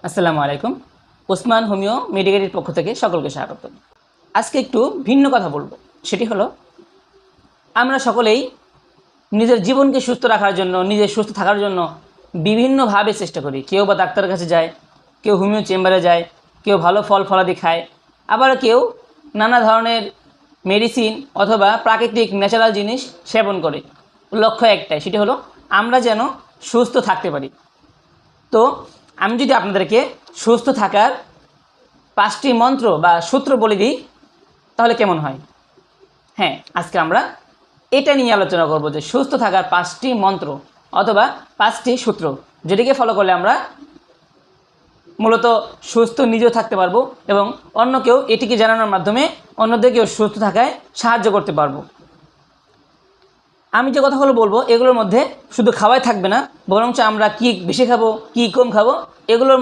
আসসালামু আলাইকুম। ওসমান হোমিও মেডিকেলের পক্ষ থেকে সকলকে স্বাগত। আজকে একটু ভিন্ন কথা বলবো, সেটি হলো আমরা সকলেই নিজের জীবনকে সুস্থ রাখার জন্য, নিজের সুস্থ থাকার জন্য বিভিন্নভাবে চেষ্টা করি। কেউ বা ডাক্তারের কাছে যায়, কেউ হোমিও চেম্বারে যায়, কেউ ভালো ফল ফলাদি খায়, আবার কেউ নানা ধরনের মেডিসিন অথবা প্রাকৃতিক ন্যাচারাল জিনিস সেবন করে। লক্ষ্য একটাই, সেটি হলো আমরা যেন সুস্থ থাকতে পারি। তো আমি যদি আপনাদেরকে সুস্থ থাকার 5টি মন্ত্র বা সূত্র বলে দিই তাহলে কেমন হয়? হ্যাঁ, আজকে আমরা এটা নিয়ে আলোচনা করব যে সুস্থ থাকার 5টি মন্ত্র অথবা 5টি সূত্র, যেটিকে ফলো করলে আমরা মূলত সুস্থ নিজেও থাকতে পারবো এবং অন্যকেও এটিকে জানানোর মাধ্যমে অন্যদেরকেও সুস্থ থাকায় সাহায্য করতে পারবো। আমি যে কথাগুলো বলবো এগুলোর মধ্যে শুধু খাওয়াই থাকবে না, বরঞ্চ আমরা কি বেশি খাবো, কি কম খাবো, এগুলোর